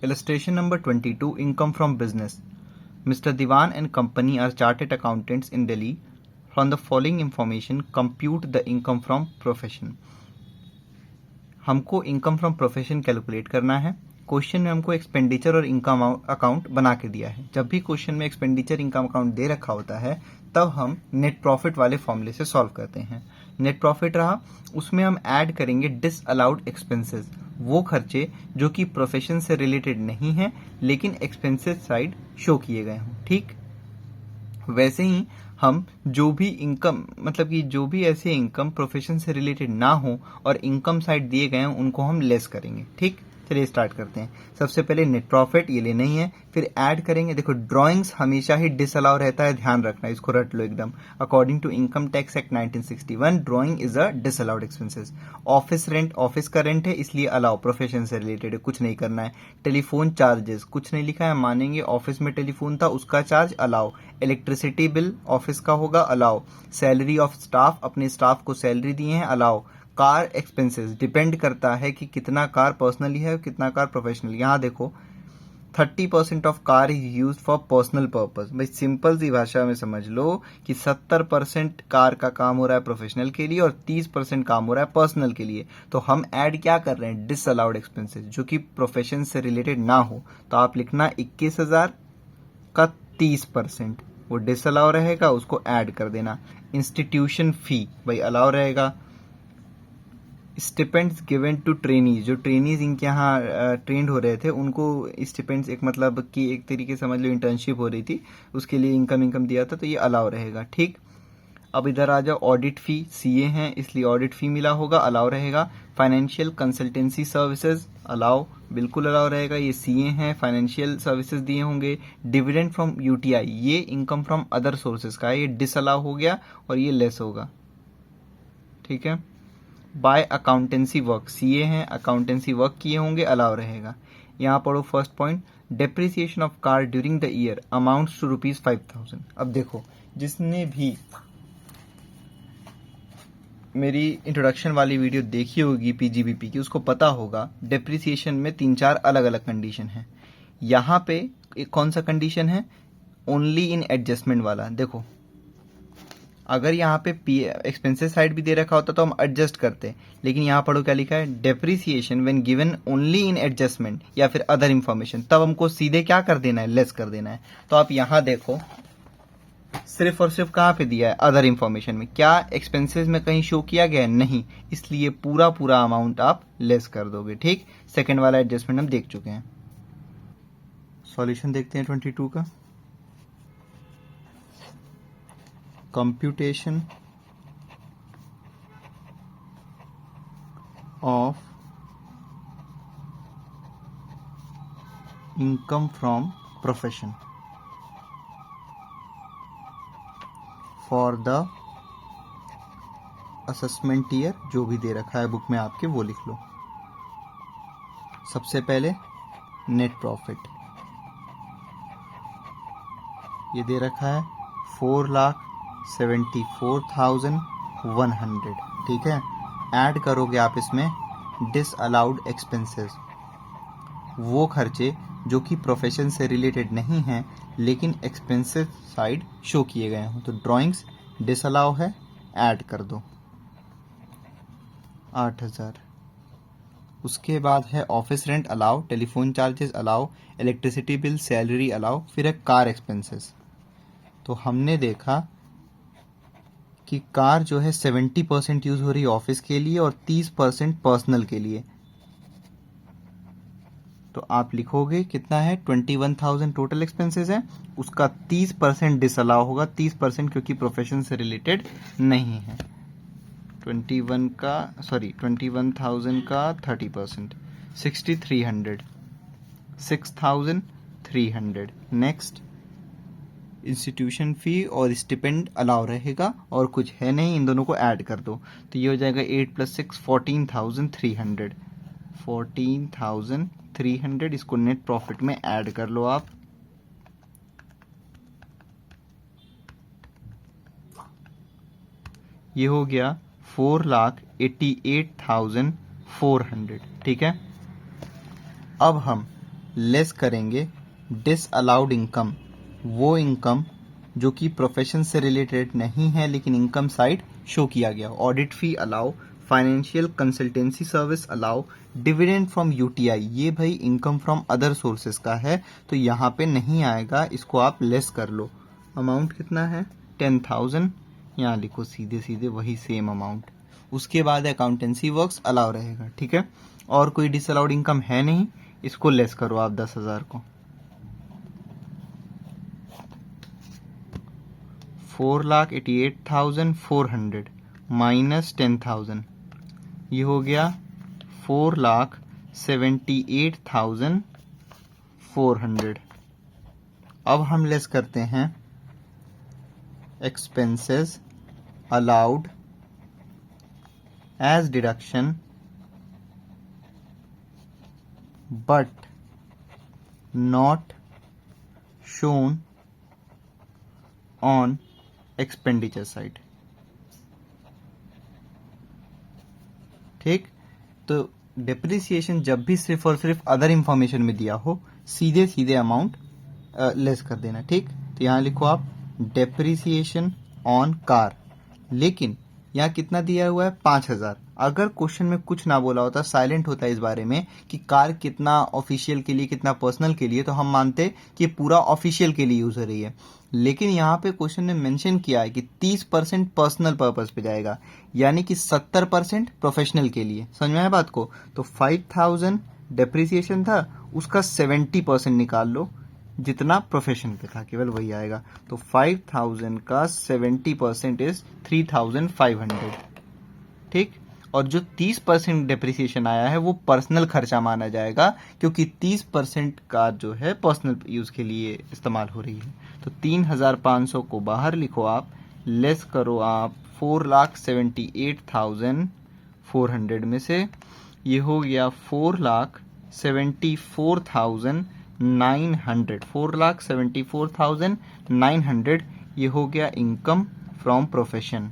Illustration number 22, Income from Business. Mr. Diwan and company are chartered accountants in Delhi. From the following information, compute the income from profession. हमको income from profession calculate करना है। Question में हमको expenditure और income account बना के दिया है। जब भी क्वेश्चन में एक्सपेंडिचर इनकम अकाउंट दे रखा होता है तब हम नेट प्रॉफिट वाले फॉर्मूले से सॉल्व करते हैं। नेट प्रॉफिट रहा, उसमें हम ऐड करेंगे डिसअलाउड एक्सपेंसेस, वो खर्चे जो कि प्रोफेशन से रिलेटेड नहीं है लेकिन एक्सपेंसेस साइड शो किए गए हों। ठीक वैसे ही हम जो भी इनकम मतलब कि जो भी ऐसे इनकम प्रोफेशन से रिलेटेड ना हो और इनकम साइड दिए गए हैं उनको हम लेस करेंगे। ठीक, चलिए स्टार्ट करते हैं। सबसे पहले नेट प्रॉफिट ये लेना ही है, फिर ऐड करेंगे। देखो ड्राइंग्स हमेशा ही डिसअलाउ रहता है, ध्यान रखना, इसको रट लो एकदम। According to income tax act 1961 drawing is a disallowed expenses. Office rent, office का रेंट है इसलिए अलाउ, प्रोफेशन से रिलेटेड है, कुछ नहीं करना है। टेलीफोन चार्जेस कुछ नहीं लिखा है, मानेंगे ऑफिस में टेलीफोन था उसका charge allow. Electricity bill office का होगा अलाउ। सैलरी ऑफ स्टाफ, अपने स्टाफ को सैलरी दिए हैं अलाउ। कार एक्सपेंसेस डिपेंड करता है कि कितना कार पर्सनली है कितना कार प्रोफेशनल। यहाँ देखो 30% of car is use for personal purpose. भाई सिंपल सी भाषा में समझ लो कि 70% कार का काम हो रहा है प्रोफेशनल के लिए और 30% काम हो रहा है पर्सनल के लिए। तो हम ऐड क्या कर रहे हैं, डिसअलाउड एक्सपेंसेस जो कि प्रोफेशन से रिलेटेड ना हो। तो आप लिखना 21,000 का 30% वो डिसअलाउ रहेगा, उसको ऐड कर देना। इंस्टीट्यूशन फी भाई अलाउ रहेगा। स्टिपेंड्स गिवन टू ट्रेनीज, जो ट्रेनीज इनके यहाँ ट्रेंड हो रहे थे उनको स्टिपेंड्स, एक मतलब कि एक तरीके समझ लो इंटर्नशिप हो रही थी, उसके लिए इनकम दिया था तो ये अलाउ रहेगा। ठीक, अब इधर आ जाओ, ऑडिट फी, सीए हैं इसलिए ऑडिट फी मिला होगा, अलाउ रहेगा। फाइनेंशियल कंसल्टेंसी सर्विसेज अलाउ, बिल्कुल अलाउ रहेगा, ये सीए हैं, फाइनेंशियल सर्विसेज दिए होंगे। डिविडेंड फ्रॉम यूटीआई, ये इनकम फ्रॉम अदर सोर्सेज का है, ये डिसअलाउ हो गया और ये लेस होगा। ठीक है, बाय अकाउंटेंसी वर्क, सीए हैं अकाउंटेंसी वर्क किए होंगे, अलाउ रहेगा। यहाँ पढ़ो first point, depreciation of car during the year amounts to ₹5,000। अब देखो जिसने भी मेरी इंट्रोडक्शन वाली वीडियो देखी होगी पीजीबीपी की उसको पता होगा डेप्रिसिएशन में 3-4 अलग अलग कंडीशन है। यहाँ पे एक कौन सा कंडीशन है, ओनली इन एडजस्टमेंट वाला। देखो अगर यहाँ पे एक्सपेंसेस साइड भी दे रखा होता तो हम एडजस्ट करते, लेकिन यहाँ पढ़ो क्या लिखा है, depreciation when given only in adjustment या फिर अदर इंफॉर्मेशन, तब हमको सीधे क्या कर देना है, लेस कर देना है। तो आप यहाँ देखो सिर्फ और सिर्फ कहाँ पे दिया है, अदर इंफॉर्मेशन में। क्या एक्सपेंसेस में कहीं शो किया गया है, नहीं, इसलिए पूरा पूरा अमाउंट आप लेस कर दोगे। ठीक, सेकेंड वाला एडजस्टमेंट हम देख चुके हैं। सॉल्यूशन देखते हैं 22 का। Computation of income from profession for the assessment year, जो भी दे रखा है बुक में आपके वो लिख लो। सबसे पहले नेट प्रॉफिट ये दे रखा है 4,74,100। ठीक है, ऐड करोगे आप इसमें डिसअलाउड एक्सपेंसेस, वो खर्चे जो कि प्रोफेशन से रिलेटेड नहीं हैं लेकिन एक्सपेंसेस साइड शो किए गए हों। तो ड्राइंग्स डिसअलाउ है, ऐड कर दो 8,000। उसके बाद है office rent allow, telephone charges allow, electricity bill, salary allow, फिर है कार एक्सपेंसेस। तो हमने देखा कि कार जो है 70% यूज हो रही है ऑफिस के लिए और 30% पर्सनल के लिए। तो आप लिखोगे कितना है, 21,000 टोटल एक्सपेंसेस है, उसका 30% डिसअलाउ होगा, 30% क्योंकि प्रोफेशन से रिलेटेड नहीं है। 21,000 का 30%, 6,300। नेक्स्ट इंस्टीट्यूशन फी और स्टिपेंड अलाउ रहेगा और कुछ है नहीं, इन दोनों को ऐड कर दो तो ये हो जाएगा 8 + 6 14,300। इसको नेट प्रॉफिट में ऐड कर लो आप। ये हो गया 4,88,400। ठीक है, अब हम लेस करेंगे डिसअलाउड इनकम, वो इनकम जो कि प्रोफेशन से रिलेटेड नहीं है लेकिन इनकम साइड शो किया गया। Audit fee allow, financial consultancy service allow, dividend from UTI, ये भाई इनकम फ्रॉम अदर सोर्सेज का है तो यहाँ पे नहीं आएगा, इसको आप लेस कर लो। अमाउंट कितना है 10,000, यहाँ लिखो सीधे सीधे वही सेम अमाउंट। उसके बाद अकाउंटेंसी वर्क्स अलाउ रहेगा, ठीक है। और कोई डिसअलाउड इनकम है नहीं, इसको लेस करो आप 10,000 को। 4,88,400 माइनस 10,000, ये हो गया 4,78,400। अब हम लेस करते हैं expenses allowed as deduction but not shown on expenditure side। ठीक, तो डेप्रिसिएशन जब भी सिर्फ और सिर्फ अदर इंफॉर्मेशन में दिया हो सीधे सीधे अमाउंट लेस कर देना। ठीक, तो यहाँ लिखो आप डेप्रिसिएशन ऑन कार, लेकिन यहाँ कितना दिया हुआ है 5,000। अगर क्वेश्चन में कुछ ना बोला होता, साइलेंट होता इस बारे में कि कार कितना ऑफिशियल के लिए कितना पर्सनल के लिए, तो हम मानते कि पूरा ऑफिशियल के लिए यूज हो रही है। लेकिन यहाँ पे क्वेश्चन ने मेंशन किया है कि 30% पर्सनल पर्पस पे जाएगा, यानी कि 70% प्रोफेशनल के लिए। समझ में आया बात को? तो 5,000 डेप्रिसिएशन था, उसका 70% निकाल लो, जितना प्रोफेशन पे था केवल वही आएगा। तो 5,000 का 70% इज 3,500। ठीक, और जो 30% डेप्रिसिएशन आया है वो पर्सनल खर्चा माना जाएगा, क्योंकि 30% कार जो है पर्सनल यूज के लिए इस्तेमाल हो रही है। तो 3,500 को बाहर लिखो आप, लेस करो आप 4,78,400 में से, ये हो गया 4,74,900। 4,74,900 ये हो गया इनकम फ्रॉम प्रोफेशन।